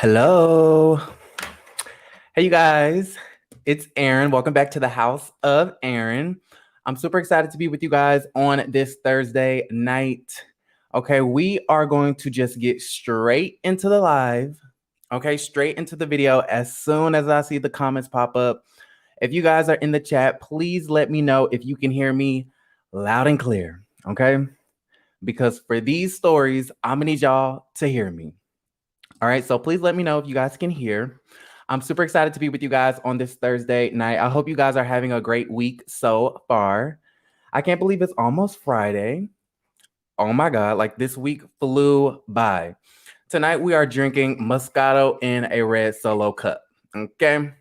Hello. Hey, you guys. It's Aaron. Welcome back to the House of Aaron. I'm super excited to be with you guys on this Thursday night. Okay, we are going to just get straight into the live. Okay, straight into the video as soon as I see the comments pop up. If you guys are in the chat, please let me know if you can hear me loud and clear. Okay, because for these stories, I'm gonna need y'all to hear me. All right, so please let me know if you guys can hear. I'm super excited to be with you guys on this Thursday night. I hope you guys are having a great week so far. I can't believe it's almost Friday. Oh my God, like this week flew by. Tonight we are drinking Moscato in a red Solo cup. Okay.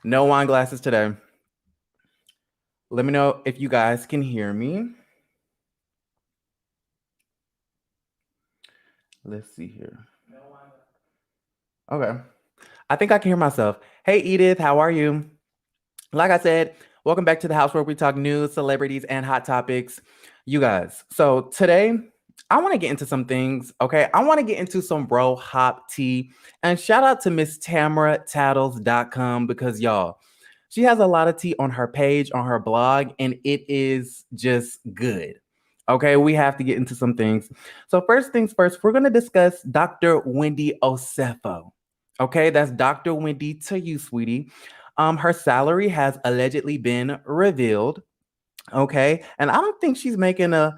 No wine glasses today. Let me know if you guys can hear me. Let's see here. Okay. I think I can hear myself. Hey, Edith, how are you? Like I said, welcome back to the house where we talk news, celebrities, and hot topics. You guys, so today I want to get into some things, okay? I want to get into some RHOP tea. And shout out to Miss TamaraTattles.com because y'all, she has a lot of tea on her page, on her blog, and it is just good. Okay, we have to get into some things. So first things first, we're going to discuss Dr. Wendy Osefo. Okay, that's Dr. Wendy to you, sweetie. Her salary has allegedly been revealed. Okay, and I don't think she's making a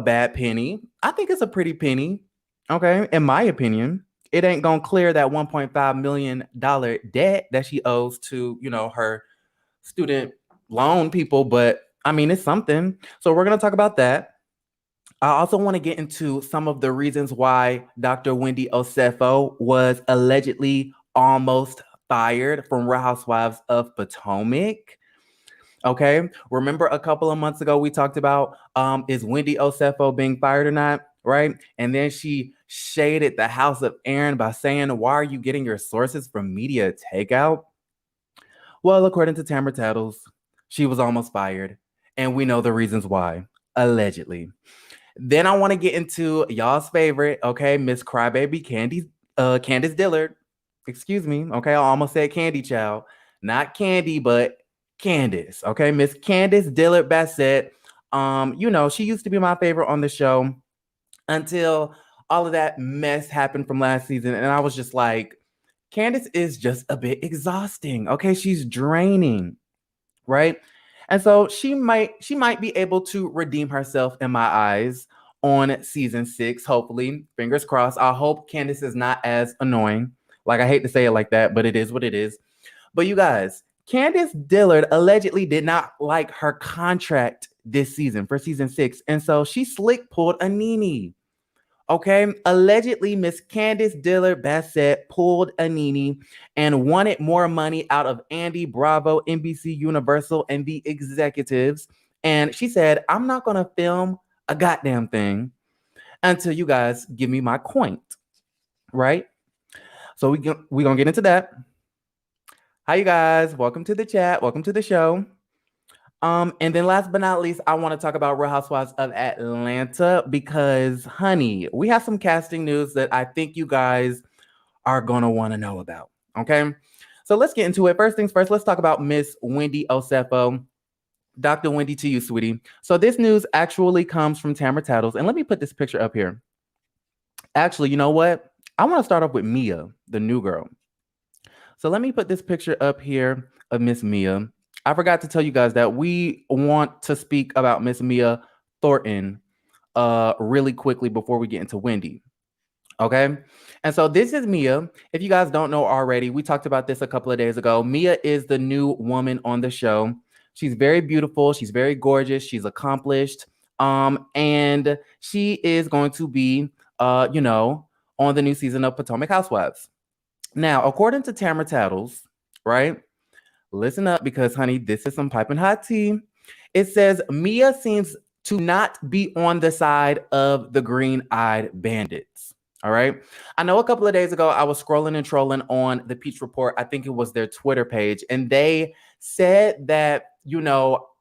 bad penny. I think it's a pretty penny. Okay, in my opinion, it ain't gonna clear that $1.5 million debt that she owes to her student loan people, but I mean it's something. So we're gonna talk about that. I also want to get into some of the reasons why Dr. Wendy Osefo was allegedly almost fired from Real Housewives of Potomac. Okay. Remember a couple of months ago, we talked about is Wendy Osefo being fired or not? Right. And then she shaded the House of Aaron by saying, why are you getting your sources from media takeout? Well, according to Tamara Tattles, she was almost fired. And we know the reasons why, allegedly. Then I want to get into y'all's favorite, okay, Miss Crybaby Candice Dillard. Excuse me, okay, I almost said Candy Child. Not Candy, but Candice, okay, Miss Candice Dillard Bassett. She used to be my favorite on the show until all of that mess happened from last season, and I was just like, Candice is just a bit exhausting, okay? She's draining, right? And so she might be able to redeem herself in my eyes on season 6, hopefully. Fingers crossed. I hope Candice is not as annoying. Like, I hate to say it like that, but it is what it is. But you guys, Candice Dillard allegedly did not like her contract this season for season 6. And so she slick pulled a Nene. Okay, allegedly, Miss Candice Dillard Bassett pulled a Nene and wanted more money out of Andy, Bravo, NBC Universal, and the executives. And she said, I'm not going to film a goddamn thing until you guys give me my coin. Right? So we're going to get into that. Hi, you guys. Welcome to the chat. Welcome to the show. And then last but not least, I want to talk about Real Housewives of Atlanta because, honey, we have some casting news that I think you guys are going to want to know about. Okay. So let's get into it. First things first, let's talk about Miss Wendy Osefo. Dr. Wendy to you, sweetie. So this news actually comes from Tamara Tattles. And let me put this picture up here. Actually, you know what? I want to start off with Mia, the new girl. So let me put this picture up here of Miss Mia. I forgot to tell you guys that we want to speak about Miss Mia Thornton really quickly before we get into Wendy. Okay. And so this is Mia. If you guys don't know already, we talked about this a couple of days ago. Mia is the new woman on the show. She's very beautiful. She's very gorgeous. She's accomplished. And she is going to be, on the new season of Potomac Housewives. Now, according to Tamara Tattles, right? Listen up because, honey, this is some piping hot tea. It says Mia seems to not be on the side of the green-eyed bandits. All right. I know a couple of days ago, I was scrolling and trolling on the Peach Report. I think it was their Twitter page. And they said that,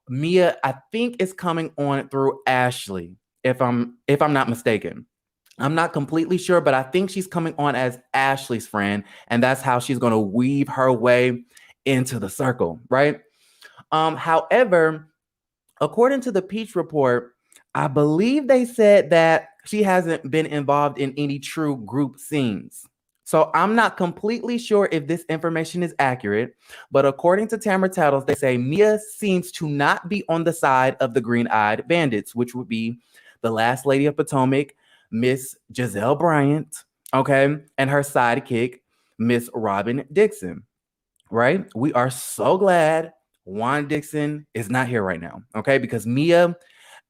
Mia, I think is coming on through Ashley, if I'm not mistaken. I'm not completely sure, but I think she's coming on as Ashley's friend, and that's how she's going to weave her way into the circle, right? However, according to the Peach Report, I believe they said that she hasn't been involved in any true group scenes. So I'm not completely sure if this information is accurate, but according to Tamara Tattles, they say Mia seems to not be on the side of the green-eyed bandits, which would be the last lady of Potomac, Miss Giselle Bryant, okay, and her sidekick, Miss Robin Dixon, right? We are so glad Juan Dixon is not here right now, okay, because Mia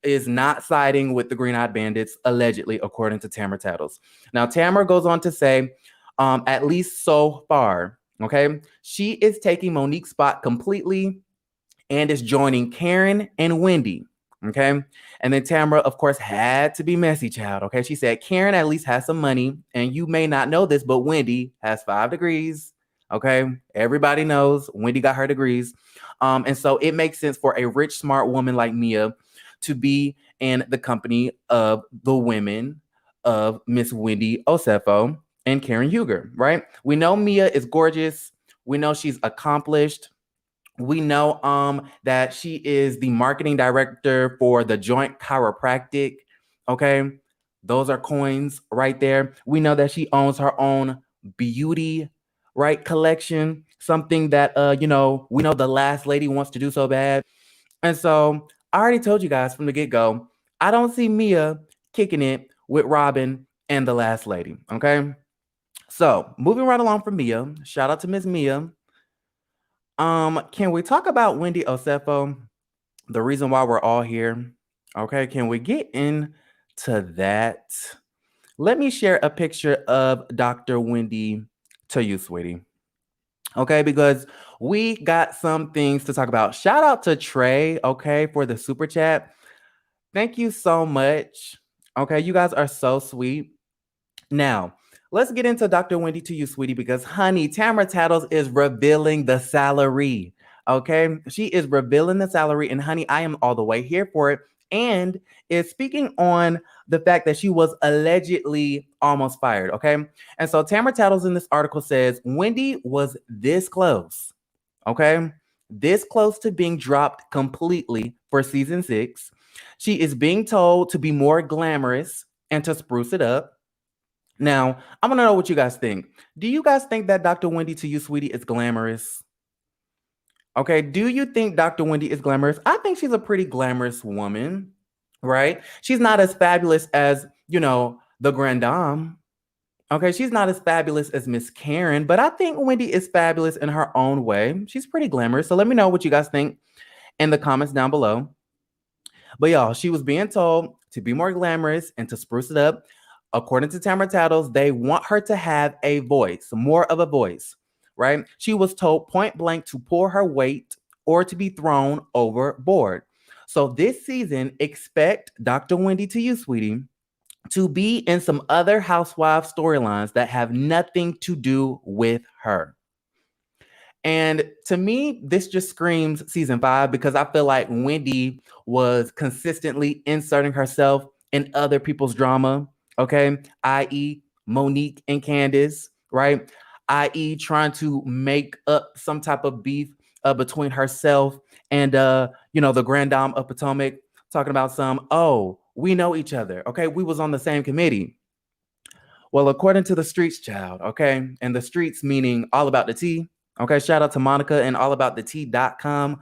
is not siding with the Green-Eyed Bandits, allegedly, according to Tamara Tattles. Now, Tamara goes on to say, at least so far, okay, she is taking Monique's spot completely and is joining Karen and Wendy, okay? And then Tamara, of course, had to be messy, child, okay? She said, Karen at least has some money, and you may not know this, but Wendy has 5 degrees, okay? Everybody knows Wendy got her degrees. And so it makes sense for a rich, smart woman like Mia to be in the company of the women of Miss Wendy Osefo and Karen Huger, right? We know Mia is gorgeous. We know she's accomplished. We know that she is the marketing director for the Joint Chiropractic. Okay, those are coins right there. We know that she owns her own beauty right collection, something that we know the last lady wants to do so bad. And so I already told you guys from the get-go, I don't see Mia kicking it with Robin and the last lady. Okay, so moving right along from Mia, shout out to Miss Mia. Can we talk about Wendy Osefo? The reason why we're all here. Okay, can we get into that? Let me share a picture of Dr. Wendy to you, sweetie. Okay, because we got some things to talk about. Shout out to Trey, okay, for the super chat. Thank you so much. Okay, you guys are so sweet. Now, let's get into Dr. Wendy to you, sweetie, because honey, Tamara Tattles is revealing the salary. Okay, she is revealing the salary, and honey, I am all the way here for it. And is speaking on the fact that she was allegedly almost fired. Okay, and so Tamara Tattles in this article says Wendy was this close. Okay, this close to being dropped completely for season 6. She is being told to be more glamorous and to spruce it up. Now, I want to know what you guys think. Do you guys think that Dr. Wendy to you, sweetie, is glamorous? Okay, do you think Dr. Wendy is glamorous? I think she's a pretty glamorous woman, right? She's not as fabulous as, the Grand Dame. Okay, she's not as fabulous as Miss Karen, but I think Wendy is fabulous in her own way. She's pretty glamorous. So let me know what you guys think in the comments down below. But y'all, she was being told to be more glamorous and to spruce it up. According to Tamara Tattles, they want her to have a voice, more of a voice, right? She was told point blank to pull her weight or to be thrown overboard. So this season, expect Dr. Wendy to you, sweetie, to be in some other housewife storylines that have nothing to do with her. And to me, this just screams season 5 because I feel like Wendy was consistently inserting herself in other people's drama, okay? i.e. Monique and Candiace, right? i.e. trying to make up some type of beef between herself and, the Grand Dame of Potomac, talking about we know each other, okay? We was on the same committee. Well, according to the streets, child, okay? And the streets meaning All About the Tea, okay? Shout out to Monica and allaboutthetea.com.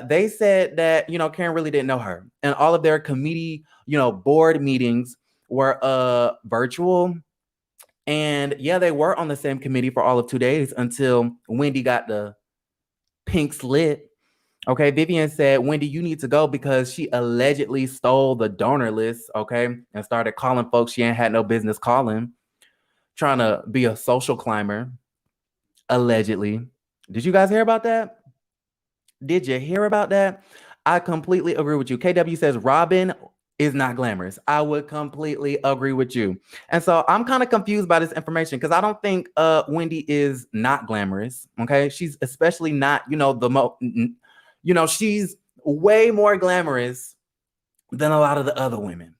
They said that, Karen really didn't know her. And all of their committee, board meetings were virtual. And yeah, they were on the same committee for all of 2 days until Wendy got the pink slip. Okay, Vivian said, Wendy, you need to go because she allegedly stole the donor list, okay, and started calling folks she ain't had no business calling, trying to be a social climber, allegedly. Did you guys hear about that? Did you hear about that? I completely agree with you. KW says Robin is not glamorous. I would completely agree with you. And so I'm kind of confused by this information because I don't think Wendy is not glamorous, okay? She's especially not, she's way more glamorous than a lot of the other women.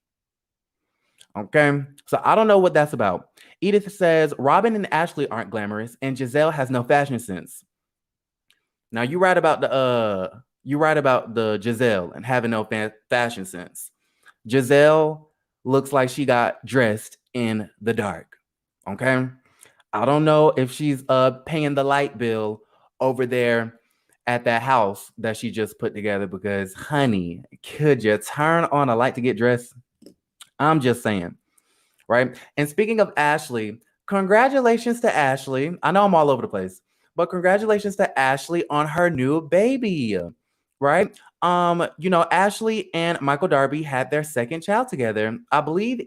Okay. So I don't know what that's about. Edith says Robin and Ashley aren't glamorous and Giselle has no fashion sense. Now you write about the Giselle and having no fashion sense. Giselle looks like she got dressed in the dark. Okay. I don't know if she's paying the light bill over there at that house that she just put together because, honey, could you turn on a light to get dressed? I'm just saying, right? And speaking of Ashley, congratulations to Ashley. I know I'm all over the place, but congratulations to Ashley on her new baby, right? Ashley and Michael Darby had their second child together, I believe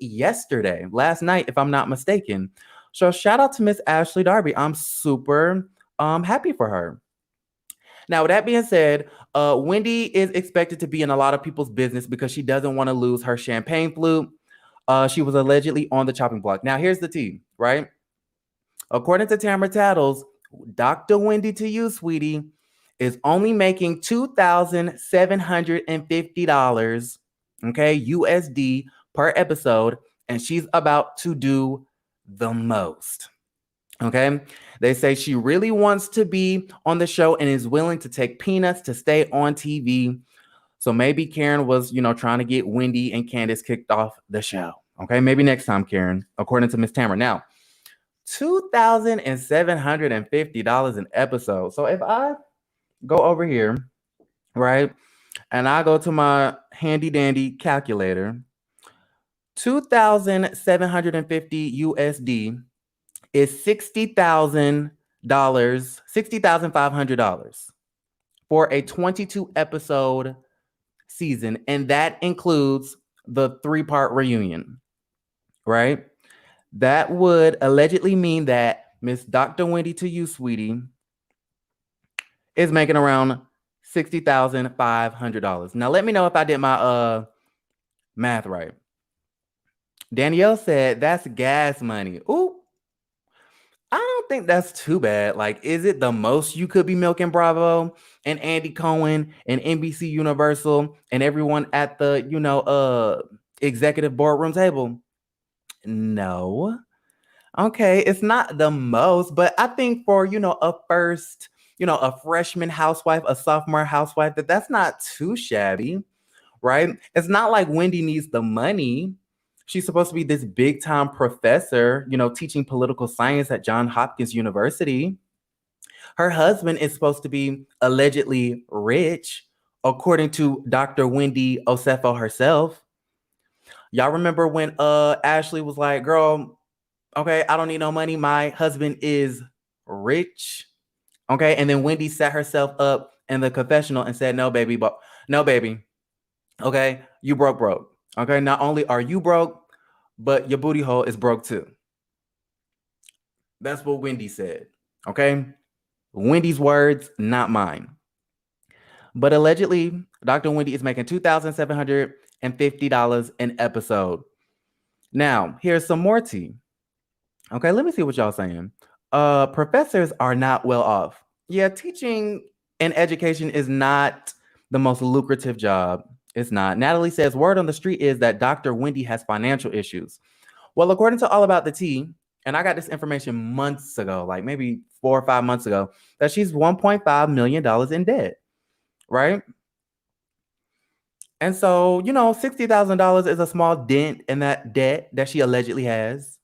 last night, if I'm not mistaken. So shout out to Miss Ashley Darby. I'm super happy for her. Now, with that being said, Wendy is expected to be in a lot of people's business because she doesn't want to lose her champagne flute. She was allegedly on the chopping block. Now, here's the tea, right? According to Tamara Tattles, Dr. Wendy to you, sweetie, is only making $2,750, okay, USD per episode, and she's about to do the most. Okay. They say she really wants to be on the show and is willing to take peanuts to stay on TV. So maybe Karen was, trying to get Wendy and Candice kicked off the show. Okay. Maybe next time, Karen, according to Miss Tamara. Now, $2,750 an episode. So if I go over here, right, and I go to my handy dandy calculator, 2,750 USD is $60,500 for a 22 episode season. And that includes the 3-part reunion, right? That would allegedly mean that Miss Dr. Wendy to you, sweetie, is making around $60,500. Now, let me know if I did my math right. Danielle said that's gas money. Ooh. I don't think that's too bad. Like, is it the most you could be milking Bravo and Andy Cohen and NBC Universal and everyone at the, executive boardroom table? No. Okay, it's not the most, but I think for, a freshman housewife, a sophomore housewife, that's not too shabby, right? It's not like Wendy needs the money. She's supposed to be this big time professor, teaching political science at Johns Hopkins University. Her husband is supposed to be allegedly rich, according to Dr. Wendy Osefo herself. Y'all remember when Ashley was like, girl, okay, I don't need no money. My husband is rich. Okay. And then Wendy set herself up in the confessional and said, no, baby. Okay. You broke. Okay. Not only are you broke, but your booty hole is broke too. That's what Wendy said. Okay. Wendy's words, not mine. But allegedly, Dr. Wendy is making $2,750 an episode. Now, here's some more tea. Okay, let me see what y'all saying. Professors are not well off. Yeah, teaching and education is not the most lucrative job. It's not. Natalie says, word on the street is that Dr. Wendy has financial issues. Well, according to All About the Tea, and I got this information months ago, like maybe 4 or 5 months ago, that she's $1.5 million in debt, right? And so, $60,000 is a small dent in that debt that she allegedly has,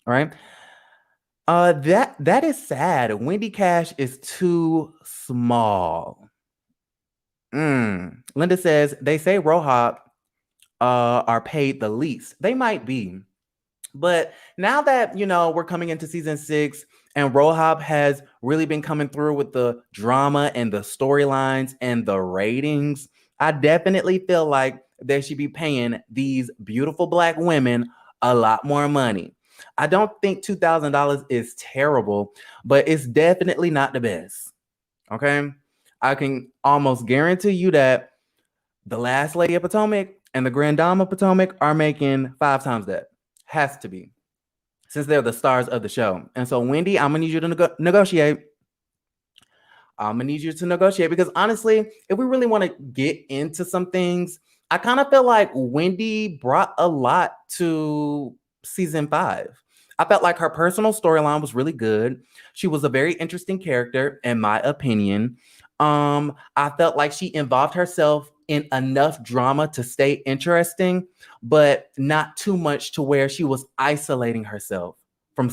right? That is sad. Wendy Cash is too small. Linda says, they say RHOP are paid the least. They might be. But now that, we're coming into season 6 and RHOP has really been coming through with the drama and the storylines and the ratings, I definitely feel like they should be paying these beautiful Black women a lot more money. I don't think $2,000 is terrible, but it's definitely not the best. Okay? I can almost guarantee you that the last Lady of Potomac and the Grand Dame of Potomac are making 5 times that. Has to be, since they're the stars of the show. And so, Wendy, I'm gonna need you to negotiate. I'm gonna need you to negotiate because honestly, if we really want to get into some things, I kind of feel like Wendy brought a lot to season 5. I felt like her personal storyline was really good. She was a very interesting character, in my opinion. I felt like she involved herself in enough drama to stay interesting, but not too much to where she was isolating herself from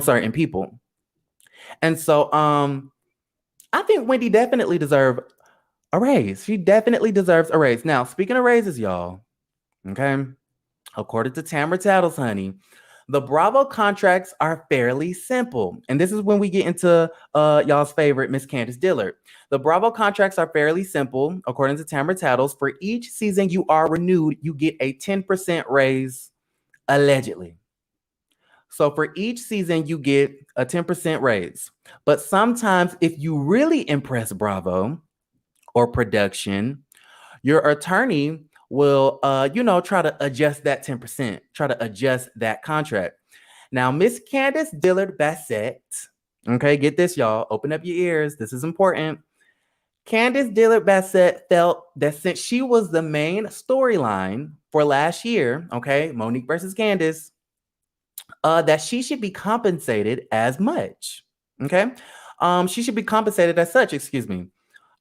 certain people. And so I think Wendy definitely deserved a raise. She definitely deserves a raise. Now, speaking of raises, y'all, okay, according to Tamara Tattles, honey, the Bravo contracts are fairly simple. And this is when we get into y'all's favorite, Miss Candice Dillard. The Bravo contracts are fairly simple. According to Tamara Tattles, for each season you are renewed, you get a 10% raise, allegedly. So for each season, you get a 10% raise. But sometimes if you really impress Bravo or production, your attorney will, try to adjust that 10%, try to adjust that contract. Now, Miss Candice Dillard Bassett, okay, get this, y'all. Open up your ears. This is important. Candice Dillard Bassett felt that since she was the main storyline for last year, okay, Monique versus Candice, that she should be compensated as much. Okay. She should be compensated as such, excuse me.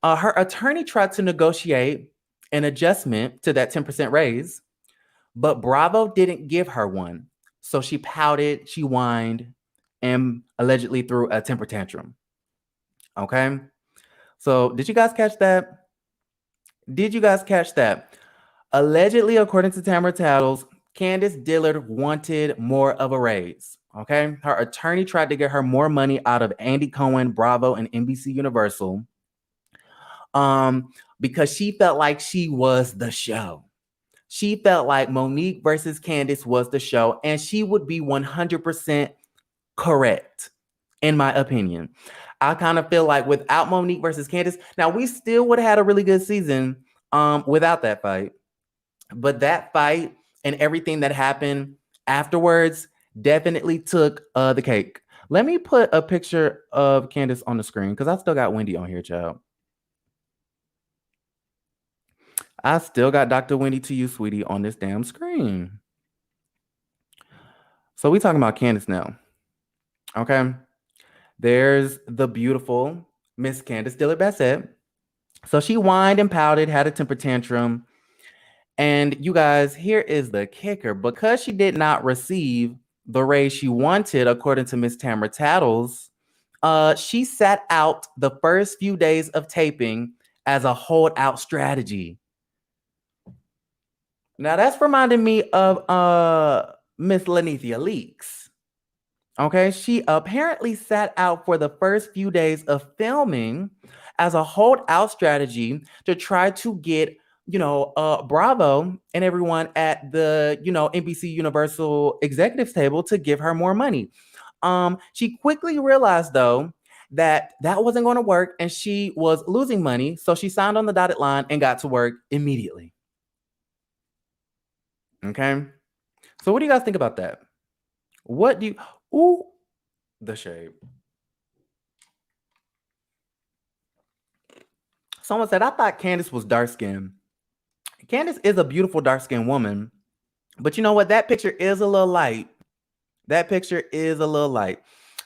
Her attorney tried to negotiate an adjustment to that 10% raise, but Bravo didn't give her one. So she pouted, she whined, and allegedly threw a temper tantrum. Okay. So did you guys catch that? Did you guys catch that? Allegedly, according to Tamara Tattles, Candice Dillard wanted more of a raise. Okay. Her attorney tried to get her more money out of Andy Cohen, Bravo, and NBC Universal. Because she felt like she was the show. She felt like Monique versus Candice was the show, and she would be 100% correct, in my opinion. I kind of feel like without Monique versus Candice, now we still would have had a really good season without that fight. But that fight and everything that happened afterwards definitely took the cake. Let me put a picture of Candice on the screen because I still got Wendy on here, child. I still got Dr. Wendy to you, sweetie, on this damn screen. So we talking about Candice now. Okay. There's the beautiful Miss Candice Dillard Bassett. So she whined and pouted, had a temper tantrum. And you guys, here is the kicker. Because she did not receive the raise she wanted, according to Miss Tamara Tattles, she sat out the first few days of taping as a holdout strategy. Now that's reminding me of Miss Lanithia Leaks. Okay, she apparently sat out for the first few days of filming as a holdout strategy to try to get, Bravo and everyone at the, NBC Universal executives table to give her more money. She quickly realized though that wasn't going to work and she was losing money, so she signed on the dotted line and got to work immediately. Okay. So what do you guys think about that? What do you... Ooh, the shade. Someone said, I thought Candice was dark-skinned. Candice is a beautiful dark-skinned woman. But you know what? That picture is a little light. That picture is a little light.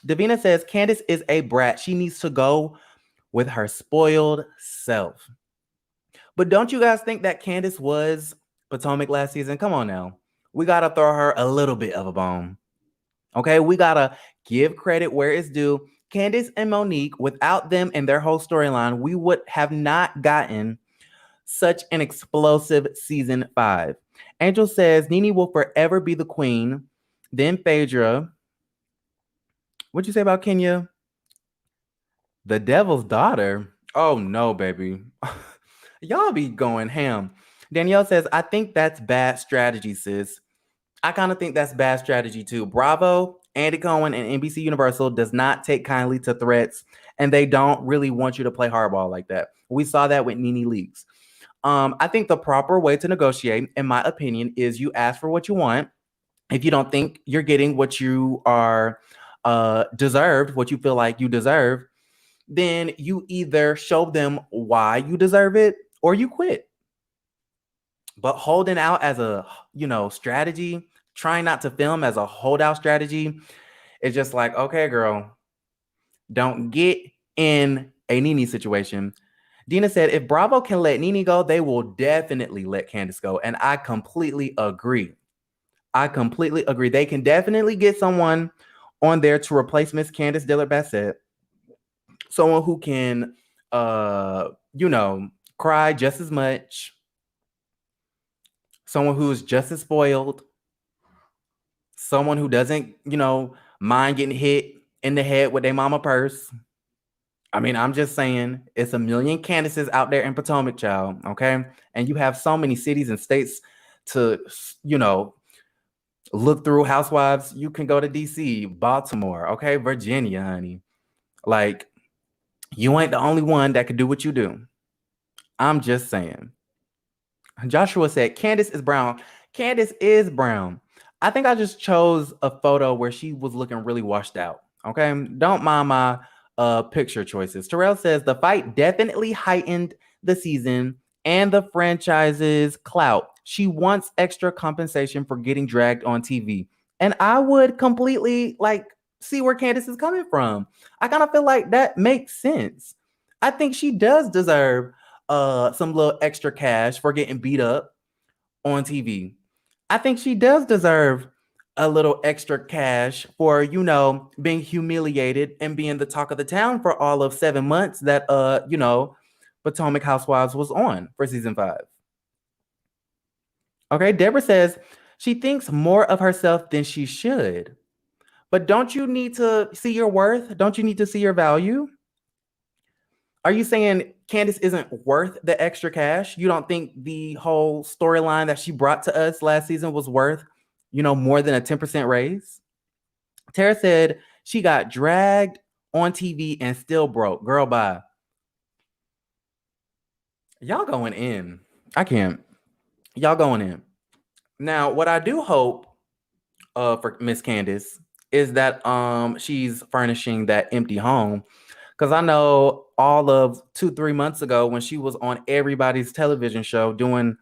Davina says, Candice is a brat. She needs to go with her spoiled self. But don't you guys think that Candice was Potomac last season? Come on now. We got to throw her a little bit of a bone. Okay, we got to give credit where it's due. Candice and Monique, without them and their whole storyline, we would have not gotten such an explosive season 5. Angel says, Nene will forever be the queen. Then Phaedra. What'd you say about Kenya? The devil's daughter? Oh, no, baby. Y'all be going ham. Danielle says, I think that's bad strategy, sis. I kind of think that's bad strategy too. Bravo, Andy Cohen, and NBC Universal does not take kindly to threats, and they don't really want you to play hardball like that. We saw that with Nene Leakes. I think the proper way to negotiate, in my opinion, is you ask for what you want. If you don't think you're getting what you are deserved, what you feel like you deserve, then you either show them why you deserve it or you quit. But holding out as a, strategy, trying not to film as a holdout strategy, it's just like, okay, girl, don't get in a Nene situation. Dina said, if Bravo can let Nene go, they will definitely let Candiace go. And I completely agree. They can definitely get someone on there to replace Miss Candice Dillard Bassett. Someone who can, cry just as much. Someone who's just as spoiled. Someone who doesn't, mind getting hit in the head with their mama purse. I mean, I'm just saying, it's a million Candices out there in Potomac, child, okay? And you have so many cities and states to, look through. Housewives. You can go to DC, Baltimore, okay? Virginia, honey. Like, you ain't the only one that could do what you do. I'm just saying. Joshua said, Candice is brown. Candice is brown. I think I just chose a photo where she was looking really washed out. Okay. Don't mind my picture choices. Terrell says the fight definitely heightened the season and the franchise's clout. She wants extra compensation for getting dragged on TV. And I would completely see where Candice is coming from. I kind of feel like that makes sense. I think she does deserve some little extra cash for getting beat up on TV. I think she does deserve a little extra cash for, being humiliated and being the talk of the town for all of 7 months that, Potomac Housewives was on for season 5. Okay, Deborah says she thinks more of herself than she should. But don't you need to see your worth? Don't you need to see your value? Are you saying Candice isn't worth the extra cash? You don't think the whole storyline that she brought to us last season was worth, more than a 10% raise? Tara said she got dragged on TV and still broke. Girl, bye. Y'all going in. I can't. Y'all going in. Now, what I do hope for Miss Candice is that she's furnishing that empty home. Because I know all of 2-3 months ago when she was on everybody's television show doing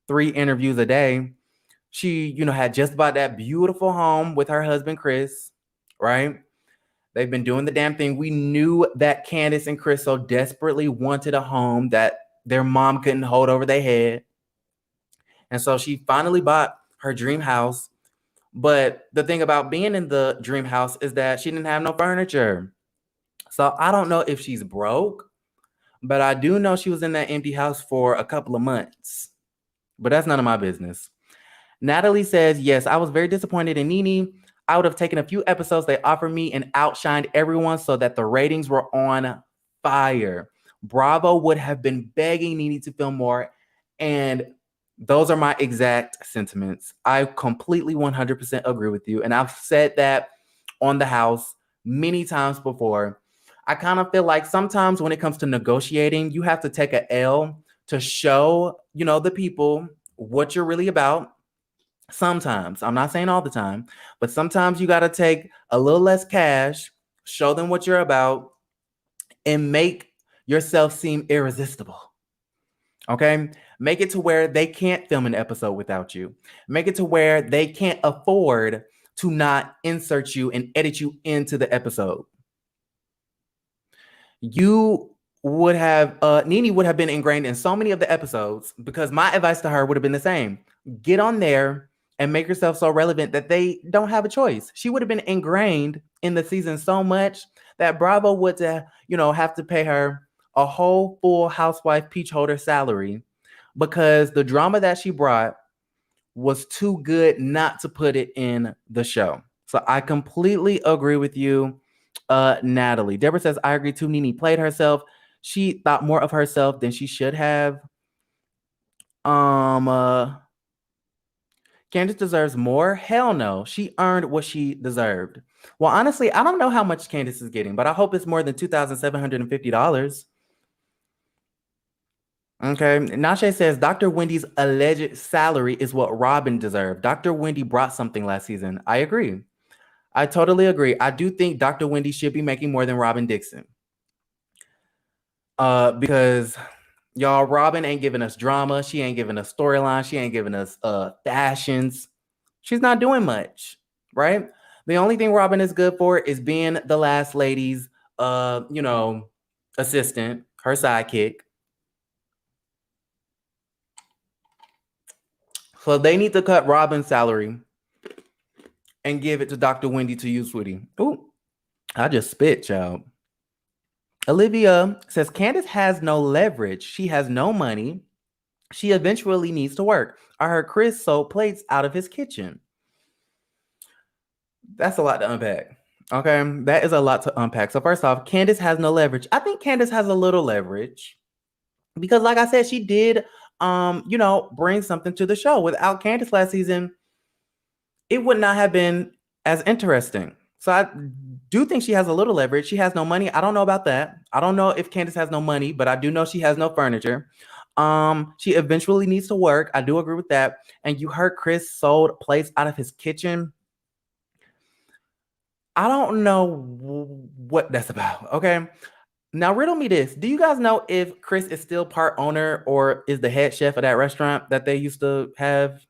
3 interviews a day, she, had just bought that beautiful home with her husband, Chris, right? They've been doing the damn thing. We knew that Candice and Chris so desperately wanted a home that their mom couldn't hold over their head. And so she finally bought her dream house. But the thing about being in the dream house is that she didn't have no furniture. So I don't know if she's broke, but I do know she was in that empty house for a couple of months. But that's none of my business. Natalie says, yes, I was very disappointed in Nene. I would have taken a few episodes they offered me and outshined everyone so that the ratings were on fire. Bravo would have been begging Nene to film more. And those are my exact sentiments. I completely 100% agree with you. And I've said that on the house many times before. I kind of feel like sometimes when it comes to negotiating, you have to take an L to show, the people what you're really about. Sometimes, I'm not saying all the time, but sometimes you got to take a little less cash, show them what you're about, and make yourself seem irresistible. Okay? Make it to where they can't film an episode without you. Make it to where they can't afford to not insert you and edit you into the episode. You would have, Nene would have been ingrained in so many of the episodes because my advice to her would have been the same. Get on there and make yourself so relevant that they don't have a choice. She would have been ingrained in the season so much that Bravo would, have to pay her a whole full housewife peach holder salary because the drama that she brought was too good not to put it in the show. So I completely agree with you, Natalie. Deborah says, I agree too. Nene played herself. She thought more of herself than she should have. Candice deserves more? Hell no. She earned what she deserved. Well, honestly, I don't know how much Candice is getting, but I hope it's more than $2,750. Okay. Nashe says Dr. Wendy's alleged salary is what Robin deserved. Dr. Wendy brought something last season. I agree. I totally agree. I do think Dr. Wendy should be making more than Robin Dixon. Because, Y'all, Robin ain't giving us drama. She ain't giving us storyline. She ain't giving us fashions. She's not doing much, right? The only thing Robin is good for is being the last lady's, assistant, her sidekick. So they need to cut Robin's salary and give it to Dr. Wendy to use, sweetie. Ooh, I just spit, child. Olivia says Candice has no leverage. She has no money. She eventually needs to work. I heard Chris sold plates out of his kitchen. That's a lot to unpack. Okay, that is a lot to unpack. So first off, Candice has no leverage. I think Candice has a little leverage because, like I said, she did, bring something to the show. Without Candice last season, it would not have been as interesting. So I do think she has a little leverage. She has no money. I don't know about that. I don't know if Candice has no money, but I do know she has no furniture. She eventually needs to work. I do agree with that. And you heard Chris sold plates out of his kitchen. I don't know what that's about. Okay. Now riddle me this. Do you guys know if Chris is still part owner or is the head chef of that restaurant that they used to have?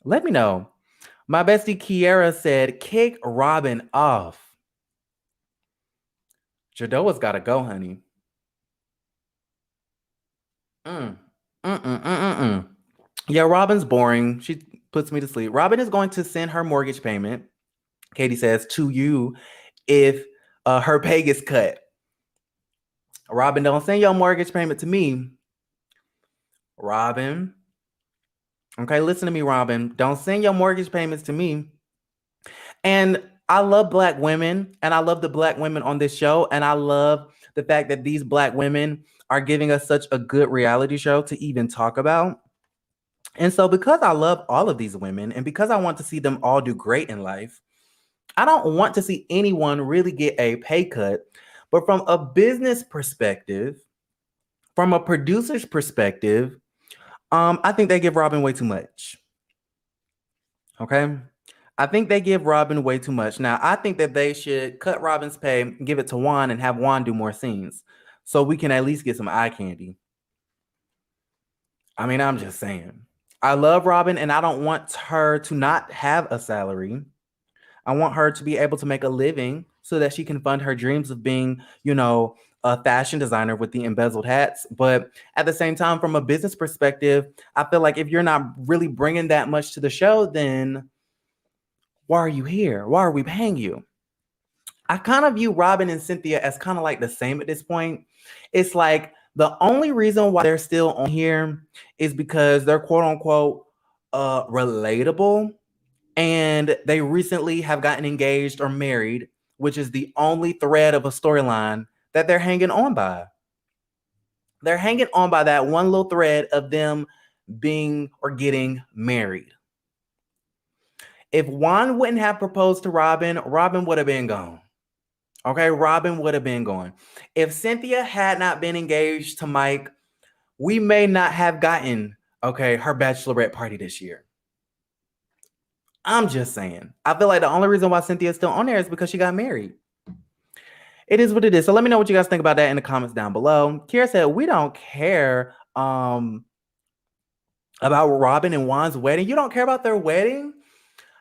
Let me know. My bestie Kiera said, kick Robin off. Jadoa's got to go, honey. Yeah, Robin's boring. She puts me to sleep. Robin is going to send her mortgage payment, Katie says, to you if her pay gets cut. Robin, don't send your mortgage payment to me. Robin. Okay, listen to me, Robin. Don't send your mortgage payments to me. And I love Black women, and I love the Black women on this show, and I love the fact that these Black women are giving us such a good reality show to even talk about. And so because I love all of these women, and because I want to see them all do great in life, I don't want to see anyone really get a pay cut. But from a business perspective, from a producer's perspective, I think they give Robin way too much. Okay? I think they give Robin way too much. Now, I think that they should cut Robin's pay, give it to Juan, and have Juan do more scenes so we can at least get some eye candy. I mean, I'm just saying. I love Robin, and I don't want her to not have a salary. I want her to be able to make a living so that she can fund her dreams of being, a fashion designer with the embezzled hats. But at the same time, from a business perspective, I feel like if you're not really bringing that much to the show, then why are you here? Why are we paying you? I kind of view Robin and Cynthia as kind of like the same at this point. It's like the only reason why they're still on here is because they're quote unquote relatable. And they recently have gotten engaged or married, which is the only thread of a storyline that they're hanging on by. They're hanging on by that one little thread of them being or getting married. If Juan wouldn't have proposed to Robin, Robin would have been gone. Okay, Robin would have been gone. If Cynthia had not been engaged to Mike, we may not have gotten, her bachelorette party this year. I'm just saying. I feel like the only reason why Cynthia's still on there is because she got married. It is what it is. So let me know what you guys think about that in the comments down below. Kira said, we don't care about Robin and Juan's wedding. You don't care about their wedding?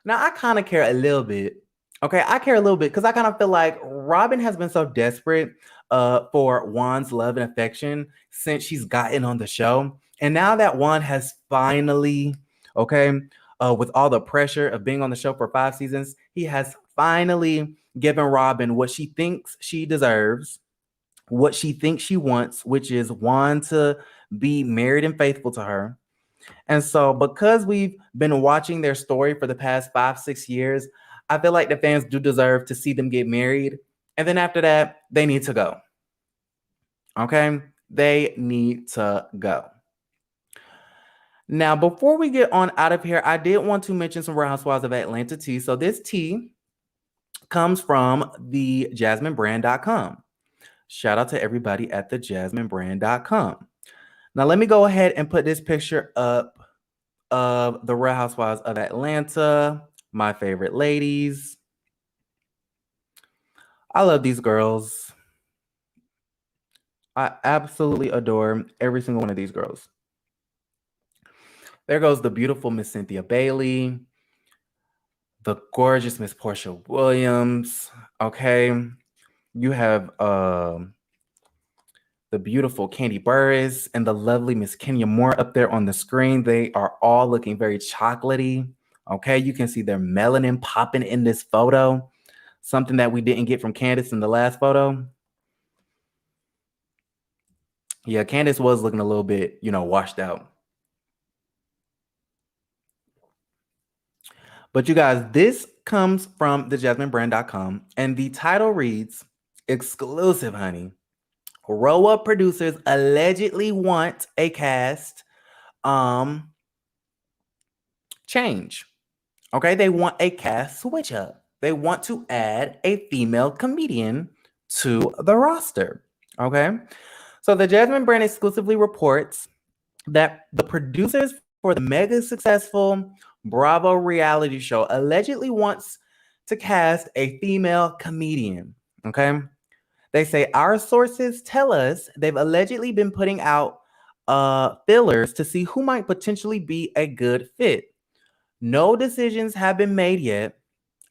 Now, I kind of care a little bit. Okay, I care a little bit because I kind of feel like Robin has been so desperate for Juan's love and affection since she's gotten on the show. And now that Juan has finally, with all the pressure of being on the show for 5 seasons, he has finally given Robin what she thinks she deserves, what she thinks she wants, which is Juan to be married and faithful to her. And so because we've been watching their story for the past 5-6 years, I feel like the fans do deserve to see them get married. And then after that, they need to go. Okay? They need to go. Now, before we get on out of here, I did want to mention some Real Housewives of Atlanta tea. So this tea comes from the jasminebrand.com. Shout out to everybody at the jasminebrand.com. Now, let me go ahead and put this picture up of the Real Housewives of Atlanta, my favorite ladies. I love these girls. I absolutely adore every single one of these girls. There goes the beautiful Miss Cynthia Bailey, the gorgeous Miss Portia Williams. Okay. You have the beautiful Candy Burris and the lovely Miss Kenya Moore up there on the screen. They are all looking very chocolatey. Okay. You can see their melanin popping in this photo. Something that we didn't get from Candice in the last photo. Yeah, Candice was looking a little bit, washed out. But you guys, this comes from thejasminebrand.com, and the title reads, exclusive, honey. RHOA producers allegedly want a cast change. Okay, they want a cast switch up. They want to add a female comedian to the roster. Okay, so the Jasmine Brand exclusively reports that the producers for the mega successful Bravo reality show allegedly wants to cast a female comedian. Okay, they say our sources tell us they've allegedly been putting out fillers to see who might potentially be a good fit. No decisions have been made yet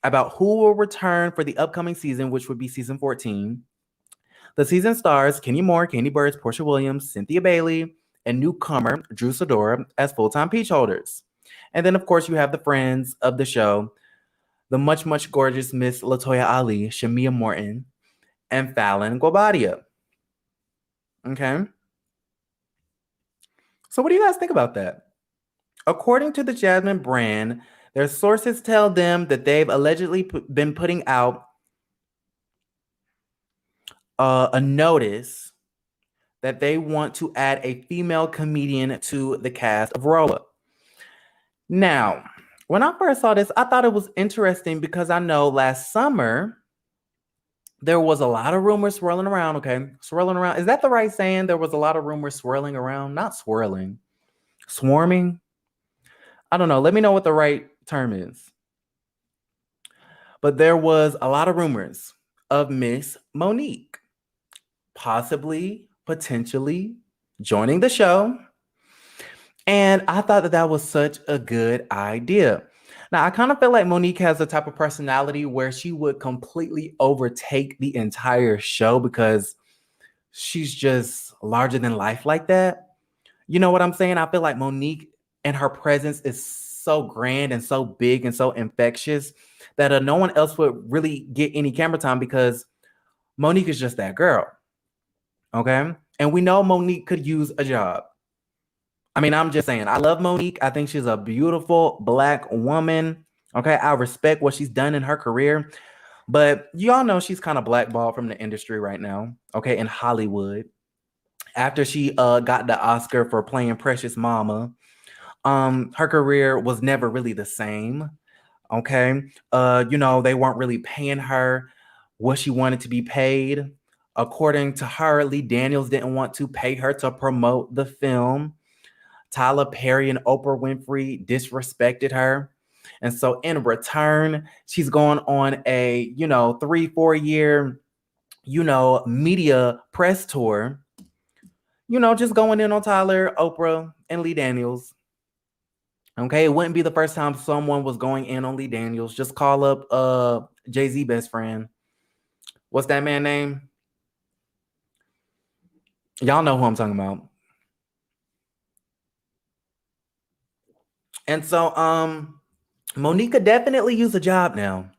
about who will return for the upcoming season, which would be season 14. The season stars Kenny Moore, Candy Burris, Portia Williams, Cynthia Bailey, and newcomer Drew Sidora as full-time peach holders. And then, of course, you have the friends of the show, the much, much gorgeous Miss Latoya Ali, Shamia Morton, and Fallon Guabadia. Okay. So what do you guys think about that? According to the Jasmine Brand, their sources tell them that they've allegedly been putting out a notice that they want to add a female comedian to the cast of RHOA. Now, when I first saw this, I thought it was interesting because I know last summer there was a lot of rumors swirling around. Okay, swirling around. Is that the right saying? There was a lot of rumors swirling around. Not swirling, swarming. I don't know. Let me know what the right term is. But there was a lot of rumors of Miss Monique possibly, potentially joining the show. And I thought that that was such a good idea. Now, I kind of feel like Monique has the type of personality where she would completely overtake the entire show because she's just larger than life like that. You know what I'm saying? I feel like Monique and her presence is so grand and so big and so infectious that no one else would really get any camera time because Monique is just that girl. Okay? And we know Monique could use a job. I mean, I'm just saying, I love Monique. I think she's a beautiful Black woman. Okay, I respect what she's done in her career. But y'all know she's kind of blackballed from the industry right now, okay, in Hollywood. After she got the Oscar for playing Precious Mama, her career was never really the same, okay? They weren't really paying her what she wanted to be paid. According to her, Lee Daniels didn't want to pay her to promote the film. Tyler Perry and Oprah Winfrey disrespected her. And so in return, she's going on a, 3-4 year, media press tour, just going in on Tyler, Oprah, and Lee Daniels. Okay, it wouldn't be the first time someone was going in on Lee Daniels. Just call up Jay-Z best friend. What's that man's name? Y'all know who I'm talking about. And so Monique could definitely use a job now.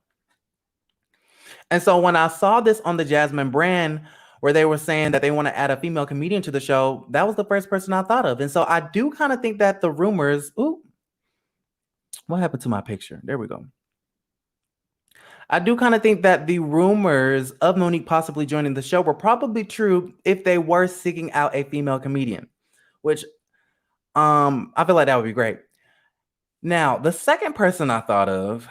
And so when I saw this on the Jasmine Brand, where they were saying that they want to add a female comedian to the show, that was the first person I thought of. And so I do kind of think that the rumors, what happened to my picture? There we go. I do kind of think that the rumors of Monique possibly joining the show were probably true if they were seeking out a female comedian, which I feel like that would be great. Now, the second person I thought of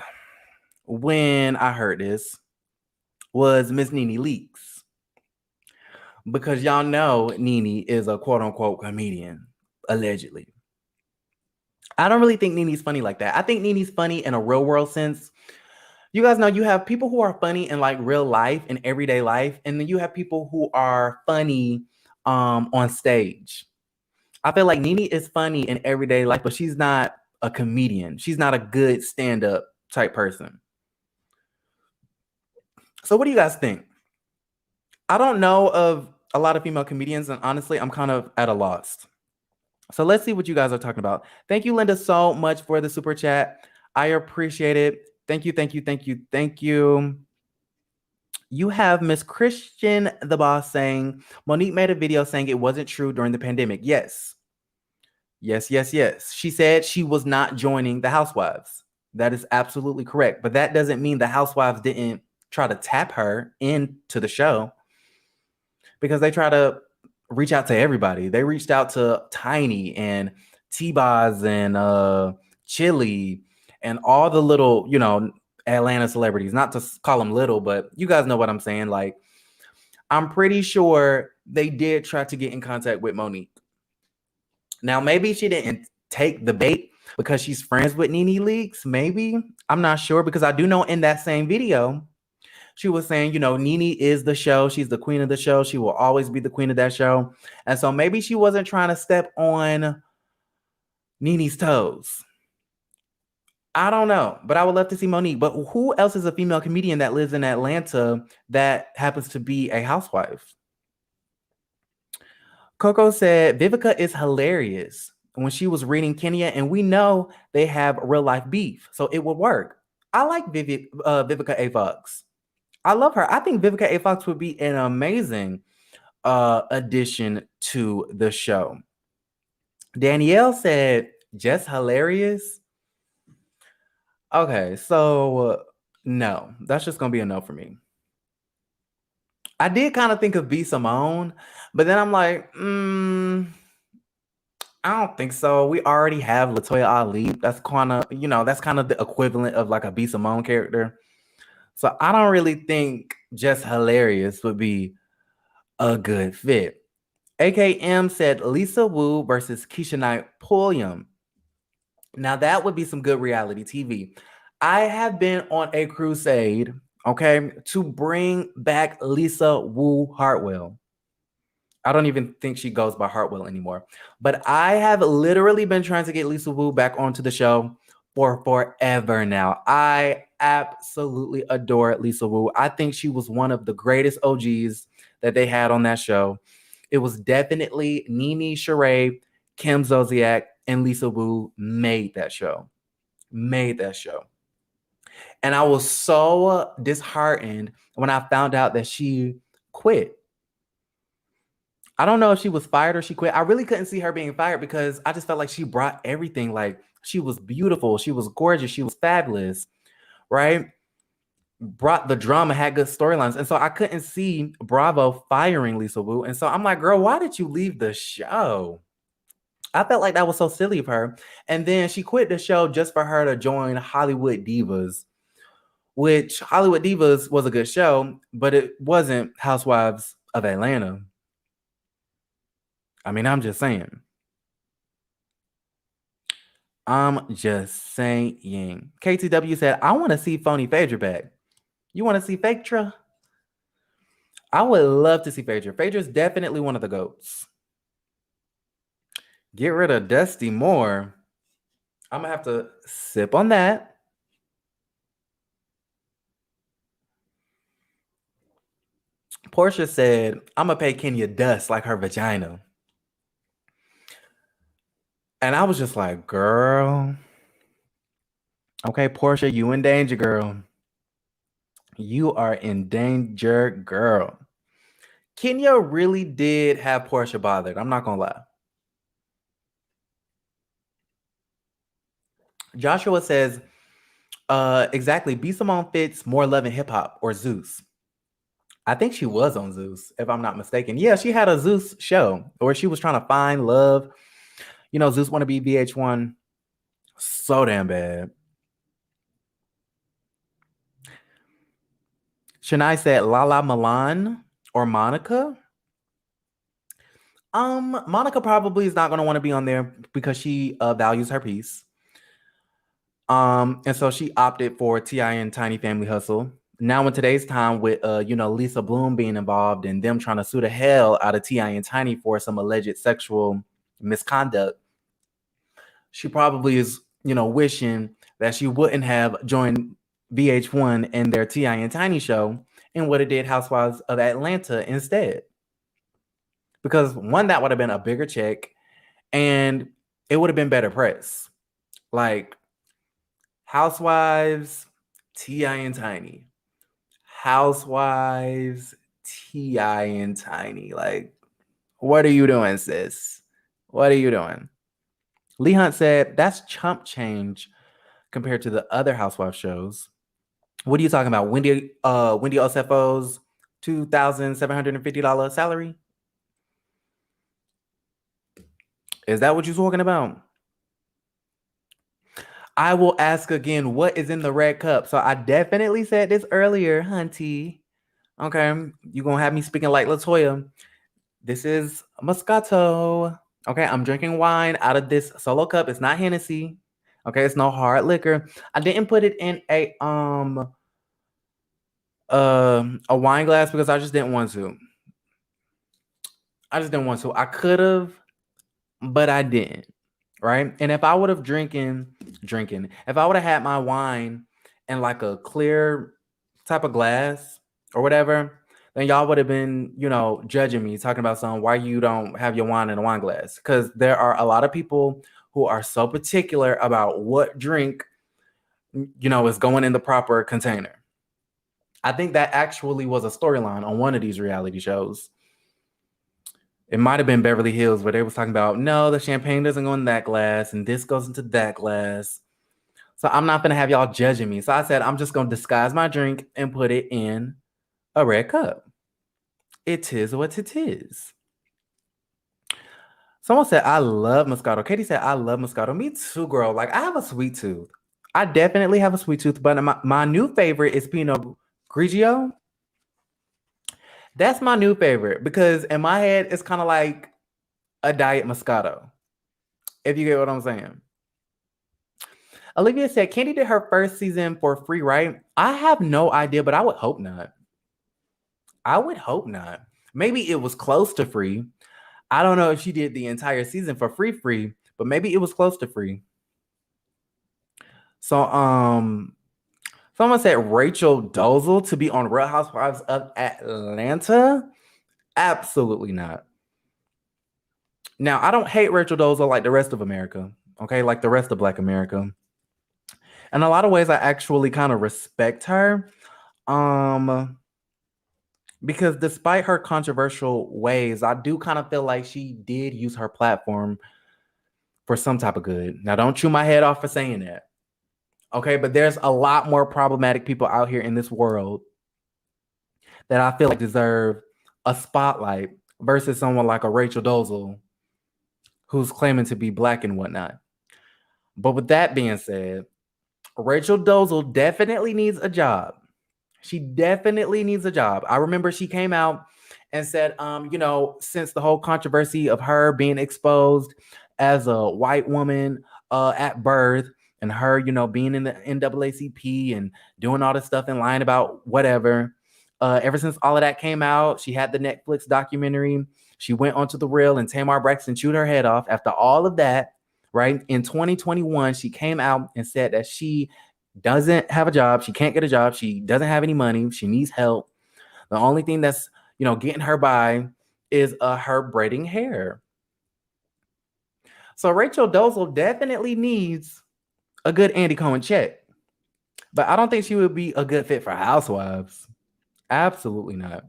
when I heard this was Miss Nene Leakes. Because y'all know Nene is a quote-unquote comedian, allegedly. I don't really think Nene's funny like that. I think Nene's funny in a real world sense. You guys know you have people who are funny in like real life, in everyday life, and then you have people who are funny on stage. I feel like Nene is funny in everyday life, but she's not a comedian. She's not a good stand-up type person. So what do you guys think? I don't know of a lot of female comedians, and honestly, I'm kind of at a loss. So let's see what you guys are talking about. Thank you, Linda, so much for the super chat. I appreciate it. Thank you, thank you, thank you, thank you. You have Miss Christian the Boss saying, Monique made a video saying it wasn't true during the pandemic. Yes. Yes, yes, yes. She said she was not joining the Housewives. That is absolutely correct. But that doesn't mean the Housewives didn't try to tap her into the show, because they try to reach out to everybody. They reached out to Tiny and T-Boz and Chili and all the little, Atlanta celebrities. Not to call them little, but you guys know what I'm saying. Like, I'm pretty sure they did try to get in contact with Monique. Now, maybe she didn't take the bait because she's friends with Nene Leakes. Maybe. I'm not sure, because I do know in that same video, she was saying, Nene is the show. She's the queen of the show. She will always be the queen of that show. And so maybe she wasn't trying to step on Nene's toes. I don't know, but I would love to see Monique. But who else is a female comedian that lives in Atlanta that happens to be a housewife? Coco said Vivica is hilarious when she was reading Kenya, and we know they have real life beef, so it would work. I like Vivica A. Fox. I love her. I think Vivica A. Fox would be an amazing addition to the show. Danielle said, just hilarious. Okay, so no, that's just going to be a no for me. I did kind of think of B. Simone, but then I'm like, I don't think so. We already have LaToya Ali. That's kind of, that's kind of the equivalent of like a B. Simone character. So I don't really think just hilarious would be a good fit. AKM said Lisa Wu versus Keisha Knight Pulliam. Now that would be some good reality TV. I have been on a crusade, okay, to bring back Lisa Wu Hartwell. I don't even think she goes by Hartwell anymore. But I have literally been trying to get Lisa Wu back onto the show for forever now. I absolutely adore Lisa Wu. I think she was one of the greatest OGs that they had on that show. It was definitely Nene, Sheree, Kim Zolciak, and Lisa Wu made that show. And I was so disheartened when I found out that she quit. I don't know if she was fired or she quit. I really couldn't see her being fired because I just felt like she brought everything. Like, she was beautiful. She was gorgeous. She was fabulous, right? Brought the drama, had good storylines. And so I couldn't see Bravo firing Lisa Wu. And so I'm like, girl, why did you leave the show? I felt like that was so silly of her. And then she quit the show just for her to join Hollywood Divas, which Hollywood Divas was a good show, but it wasn't Housewives of Atlanta. I mean, I'm just saying. KTW said, I want to see Phony Phaedra back. You want to see Phaedra? I would love to see Phaedra. Phaedra's definitely one of the GOATs. Get rid of Dusty Moore. I'm going to have to sip on that. Portia said, I'm going to pay Kenya dust like her vagina. And I was just like, girl. Okay, Portia, you in danger, girl. You are in danger, girl. Kenya really did have Portia bothered. I'm not going to lie. Joshua says, exactly, B. Simone fits more Love and Hip Hop or Zeus. I think she was on Zeus, if I'm not mistaken. Yeah, she had a Zeus show where she was trying to find love. Zeus want to be VH1 so damn bad. Shania said Lala Milan or Monica. Monica probably is not going to want to be on there because she values her peace. And so she opted for T.I. and Tiny Family Hustle. now in today's time with Lisa Bloom being involved and them trying to sue the hell out of T.I. and Tiny for some alleged sexual misconduct, she probably is, wishing that she wouldn't have joined VH1 and their T.I. and Tiny show and would have did Housewives of Atlanta instead. Because one, that would have been a bigger check and it would have been better press. Like Housewives, T.I. and Tiny. Housewives, T.I. and Tiny. Like, what are you doing, sis? What are you doing? Lee Hunt said, that's chump change compared to the other Housewives shows. What are you talking about? Wendy Osefo's $2,750 salary? Is that what you're talking about? I will ask again, what is in the red cup? So I definitely said this earlier, Hunty. Okay, you're going to have me speaking like LaToya. This is Moscato. Okay, I'm drinking wine out of this solo cup. It's not Hennessy. Okay, it's no hard liquor. I didn't put it in a wine glass because I just didn't want to. I could have, but I didn't. Right? And if I would have drinking, if I would have had my wine in like a clear type of glass or whatever, then y'all would have been, judging me, talking about why you don't have your wine in a wine glass. Because there are a lot of people who are so particular about what drink, is going in the proper container. I think that actually was a storyline on one of these reality shows. It might have been Beverly Hills where they was talking about, no, the champagne doesn't go in that glass and this goes into that glass. So I'm not going to have y'all judging me. So I said, I'm just going to disguise my drink and put it in a red cup. It is what it is. Someone said, I love Moscato. Katie said, I love Moscato. Me too, girl. Like, I have a sweet tooth. I definitely have a sweet tooth, but my new favorite is Pinot Grigio. That's my new favorite because in my head, it's kind of like a diet Moscato, if you get what I'm saying. Olivia said, Candy did her first season for free, right? I have no idea, but I would hope not. Maybe it was close to free. I don't know if she did the entire season for free, but maybe it was close to free. So, someone said Rachel Dolezal to be on Real Housewives of Atlanta. Absolutely not. Now, I don't hate Rachel Dolezal like the rest of America, okay? Like the rest of Black America. In a lot of ways, I actually kind of respect her. Because despite her controversial ways, I do kind of feel like she did use her platform for some type of good. Now, don't chew my head off for saying that. Okay, but there's a lot more problematic people out here in this world that I feel like deserve a spotlight versus someone like a Rachel Dolezal who's claiming to be Black and whatnot. But with that being said, Rachel Dolezal definitely needs a job. She definitely needs a job. I remember she came out and said, since the whole controversy of her being exposed as a white woman at birth and her, being in the NAACP and doing all this stuff and lying about whatever, ever since all of that came out, she had the Netflix documentary. She went onto The Real and Tamar Braxton chewed her head off. After all of that, right, in 2021, she came out and said that she doesn't have a job. She can't get a job. She doesn't have any money. She needs help. The only thing that's, getting her by is her braiding hair. So Rachel Dolezal definitely needs a good Andy Cohen check. But I don't think she would be a good fit for Housewives. Absolutely not.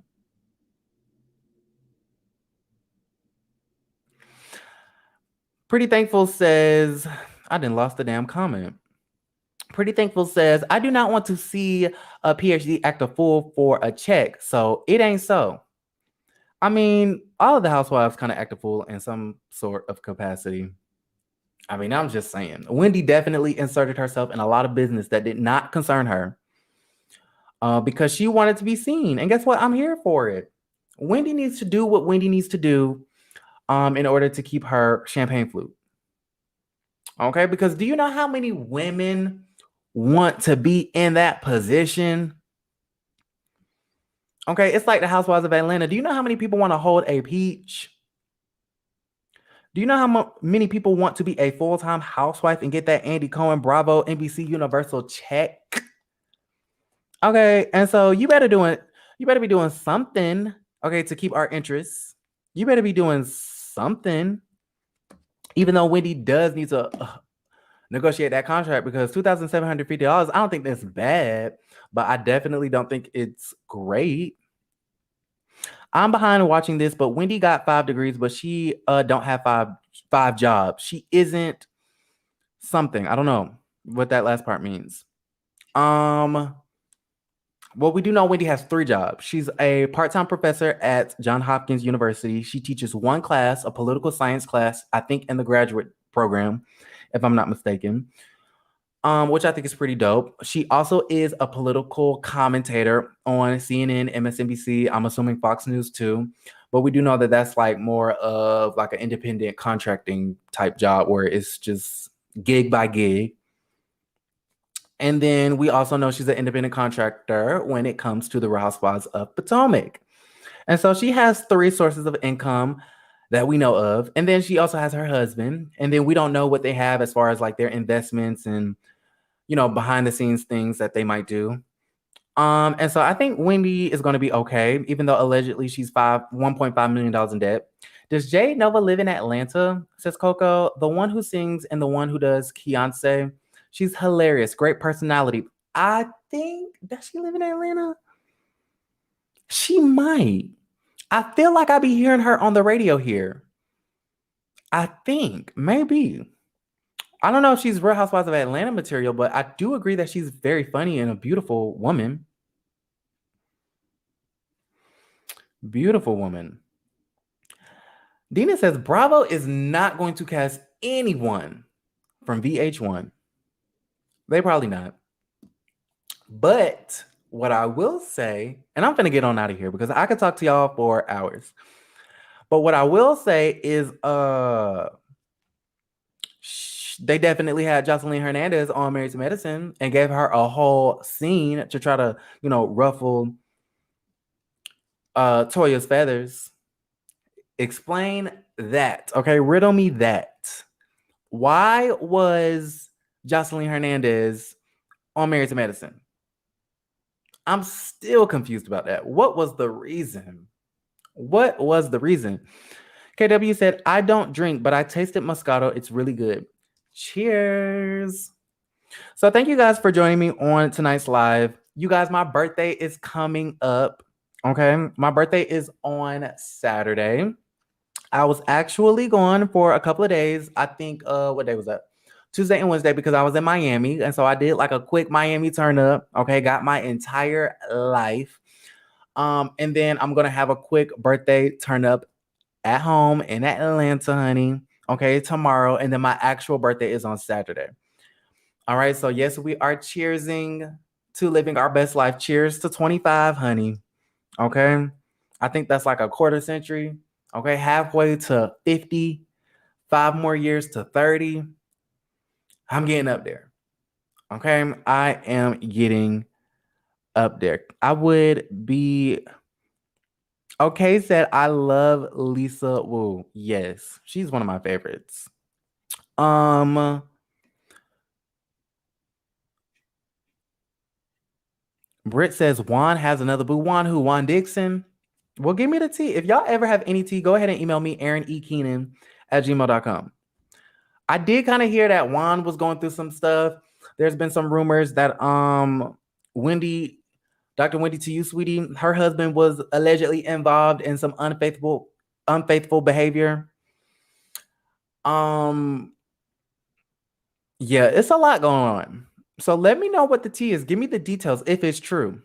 Pretty Thankful says, I done lost the damn comment. Pretty Thankful says, I do not want to see a PhD act a fool for a check, so it ain't so. I mean, all of the housewives kind of act a fool in some sort of capacity. I mean, I'm just saying. Wendy definitely inserted herself in a lot of business that did not concern her because she wanted to be seen. And guess what? I'm here for it. Wendy needs to do what Wendy needs to do in order to keep her champagne flute. Okay, because do you know how many women want to be in that position? Okay, it's like the Housewives of Atlanta. Do you know how many people want to hold a peach? Do you know how many people want to be a full-time housewife and get that Andy Cohen Bravo NBC Universal check? Okay, and so you better be doing something, okay, to keep our interests. You better be doing something, even though Wendy does need to negotiate that contract, because $2,750, I don't think that's bad, but I definitely don't think it's great. I'm behind watching this, but Wendy got 5 degrees, but she don't have five jobs. She isn't something. I don't know what that last part means. Well, we do know Wendy has 3 jobs. She's a part-time professor at Johns Hopkins University. She teaches one class, a political science class, I think in the graduate program, if I'm not mistaken, which I think is pretty dope. She also is a political commentator on CNN, MSNBC, I'm assuming Fox News too. But we do know that that's like more of like an independent contracting type job where it's just gig by gig. And then we also know she's an independent contractor when it comes to the Real Housewives of Potomac. And so she has 3 sources of income that we know of. And then she also has her husband. And then we don't know what they have as far as like their investments and, behind the scenes things that they might do. And so I think Wendy is going to be okay, even though allegedly she's $1.5 million in debt. Does Jay Nova live in Atlanta? Says Coco, the one who sings and the one who does Beyonce. She's hilarious, great personality. I think, does she live in Atlanta? She might. I feel like I be hearing her on the radio here. I think, maybe. I don't know if she's Real Housewives of Atlanta material, but I do agree that she's very funny and a beautiful woman. Beautiful woman. Dina says Bravo is not going to cast anyone from VH1. They probably not. But what I will say, and I'm gonna get on out of here because I could talk to y'all for hours. But what I will say is they definitely had Jocelyn Hernandez on Married to Medicine and gave her a whole scene to try to, ruffle Toya's feathers. Explain that. Okay, riddle me that. Why was Jocelyn Hernandez on Married to Medicine? I'm still confused about that. What was the reason? What was the reason? KW said, I don't drink, but I tasted Moscato. It's really good. Cheers. So thank you guys for joining me on tonight's live. You guys, my birthday is coming up. Okay, my birthday is on Saturday. I was actually gone for a couple of days. I think, what day was that? Tuesday and Wednesday, because I was in Miami. And so I did like a quick Miami turn up. Okay, got my entire life. And then I'm going to have a quick birthday turn up at home in Atlanta, honey. Okay, tomorrow. And then my actual birthday is on Saturday. All right, so yes, we are cheersing to living our best life. Cheers to 25, honey. Okay, I think that's like a quarter century. Okay, halfway to 50, 5 more years to 30. I'm getting up there. Okay, I am getting up there. I would be... Okay, said I love Lisa Wu. Yes, she's one of my favorites. Britt says Juan has another boo. Juan who? Juan Dixon? Well, give me the tea. If y'all ever have any tea, go ahead and email me, aaronekeenan@gmail.com. I did kind of hear that Juan was going through some stuff. There's been some rumors that Wendy, Dr. Wendy to you, sweetie, her husband was allegedly involved in some unfaithful behavior. Yeah, it's a lot going on. So let me know what the tea is. Give me the details if it's true.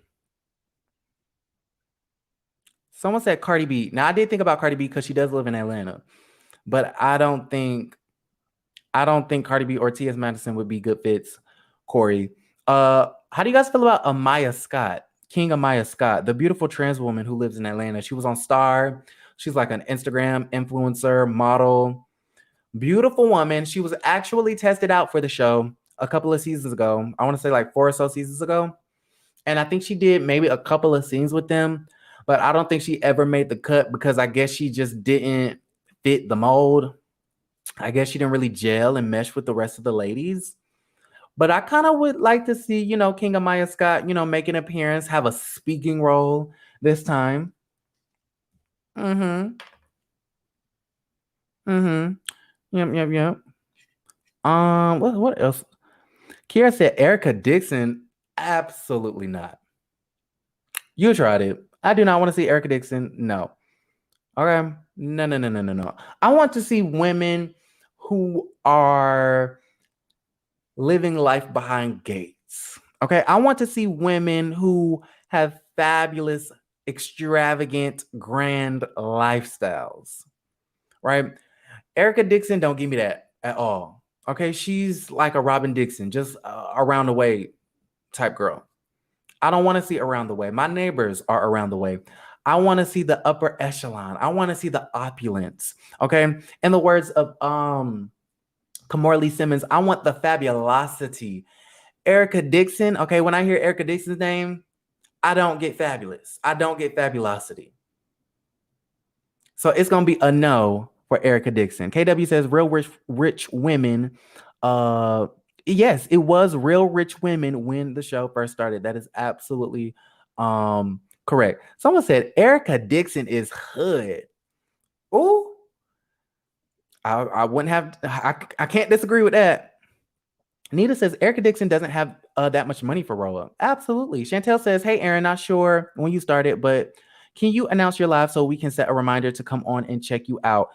Someone said Cardi B. Now, I did think about Cardi B because she does live in Atlanta. But I don't think Cardi B or T.S. Madison would be good fits, Corey. How do you guys feel about Amaya Scott, King Amaya Scott, the beautiful trans woman who lives in Atlanta? She was on Star. She's like an Instagram influencer, model. Beautiful woman. She was actually tested out for the show a couple of seasons ago. I want to say like 4 or so seasons ago. And I think she did maybe a couple of scenes with them. but I don't think she ever made the cut because I guess she just didn't fit the mold. I guess she didn't really gel and mesh with the rest of the ladies. But I kind of would like to see, King Amaya Scott, make an appearance, have a speaking role this time. Mm-hmm. Mm-hmm. Yep. What else? Kiera said Erica Dixon. Absolutely not. You tried it. I do not want to see Erica Dixon. No. Okay. No. I want to see women who are living life behind gates. Okay. I want to see women who have fabulous, extravagant, grand lifestyles. Right? Erica Dixon, don't give me that at all. Okay. She's like a Robin Dixon, just around the way type girl. I don't want to see around the way. My neighbors are around the way. I want to see the upper echelon. I want to see the opulence. Okay. In the words of Kamora Simmons, I want the fabulosity. Erica Dixon. Okay. When I hear Erica Dixon's name, I don't get fabulous. I don't get fabulosity. So it's gonna be a no for Erica Dixon. KW says real rich women. Yes, it was real rich women when the show first started. That is absolutely correct. Someone said Erica Dixon is hood. Ooh, I wouldn't have. I can't disagree with that. Nita says Erica Dixon doesn't have that much money for RHOA. Absolutely. Chantel says, "Hey, Aaron, not sure when you started, but can you announce your live so we can set a reminder to come on and check you out?"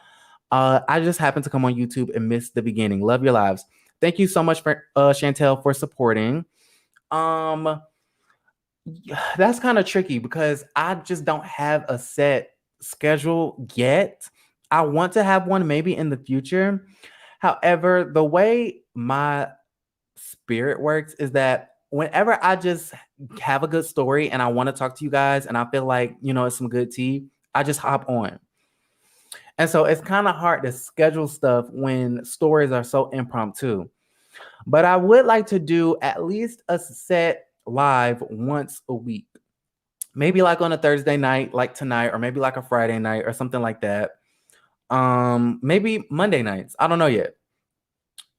I just happened to come on YouTube and missed the beginning. Love your lives. Thank you so much for Chantel for supporting. That's kind of tricky because I just don't have a set schedule yet. I want to have one maybe in the future. However, the way my spirit works is that whenever I just have a good story and I want to talk to you guys and I feel like, it's some good tea, I just hop on. And so it's kind of hard to schedule stuff when stories are so impromptu. But I would like to do at least a set live once a week. Maybe like on a Thursday night, like tonight, or maybe like a Friday night or something like that. Maybe Monday nights. I don't know yet.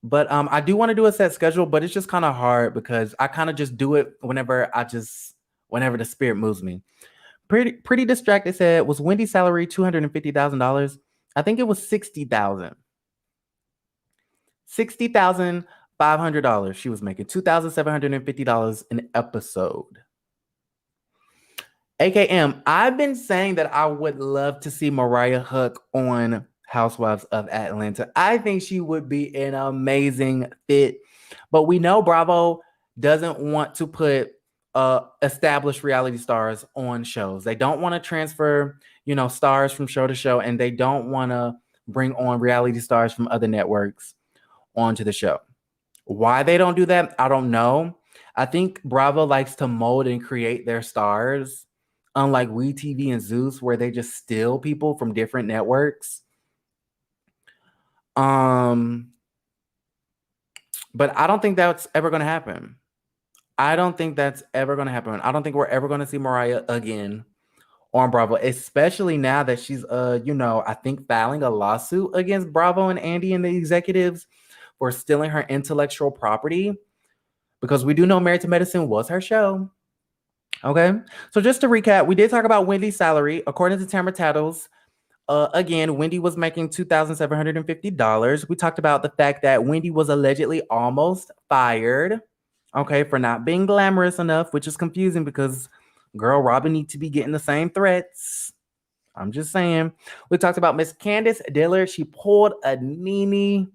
But I do want to do a set schedule, but it's just kind of hard because I kind of just do it whenever the spirit moves me. Pretty distracted said, was Wendy's salary $250,000? I think it was $60,000. $60,500 she was making. $2,750 an episode. AKM, I've been saying that I would love to see Mariah Huq on Housewives of Atlanta. I think she would be an amazing fit. But we know Bravo doesn't want to put established reality stars on shows. They don't want to transfer, stars from show to show, and they don't want to bring on reality stars from other networks onto the show. Why they don't do that, I don't know. I think Bravo likes to mold and create their stars, unlike WeTV and Zeus, where they just steal people from different networks. But I don't think that's ever going to happen. I don't think that's ever going to happen. I don't think we're ever going to see Mariah again on Bravo, especially now that she's, I think filing a lawsuit against Bravo and Andy and the executives for stealing her intellectual property, because we do know Married to Medicine was her show. Okay. So just to recap, we did talk about Wendy's salary. According to Tamara Tattles, again, Wendy was making $2,750. We talked about the fact that Wendy was allegedly almost fired, okay, for not being glamorous enough, which is confusing because, girl, Robin needs to be getting the same threats. I'm just saying. We talked about Miss Candice Dillard. She pulled a Nene.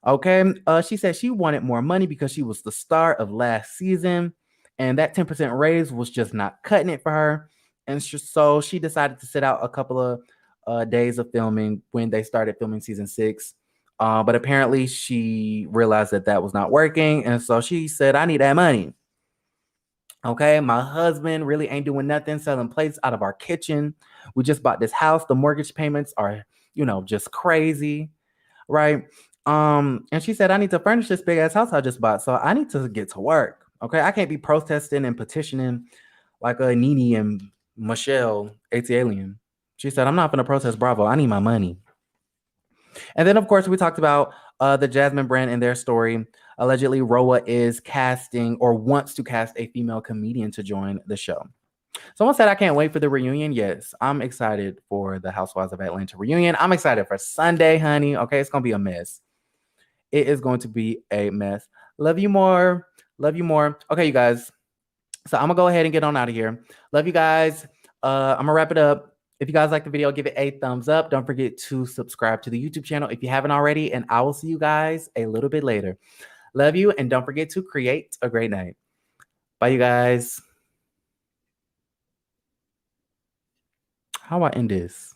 Okay. She said she wanted more money because she was the star of last season, and that 10% raise was just not cutting it for her. And so she decided to sit out a couple of days of filming when they started filming season 6. But apparently she realized that was not working. And so she said, I need that money. Okay, my husband really ain't doing nothing, selling plates out of our kitchen. We just bought this house. The mortgage payments are, just crazy. Right. And she said, I need to furnish this big ass house I just bought. So I need to get to work. Okay. I can't be protesting and petitioning like a Nene and Michelle, AT Alien. She said, I'm not going to protest Bravo. I need my money. And then, of course, we talked about the Jasmine brand and their story. Allegedly, RHOA is casting or wants to cast a female comedian to join the show. Someone said, I can't wait for the reunion. Yes, I'm excited for the Housewives of Atlanta reunion. I'm excited for Sunday, honey. Okay, it's going to be a mess. It is going to be a mess. Love you more. Love you more. Okay, you guys. So I'm going to go ahead and get on out of here. Love you guys. I'm going to wrap it up. If you guys like the video, give it a thumbs up. Don't forget to subscribe to the YouTube channel if you haven't already. And I will see you guys a little bit later. Love you. And don't forget to create a great night. Bye, you guys. How do I end this?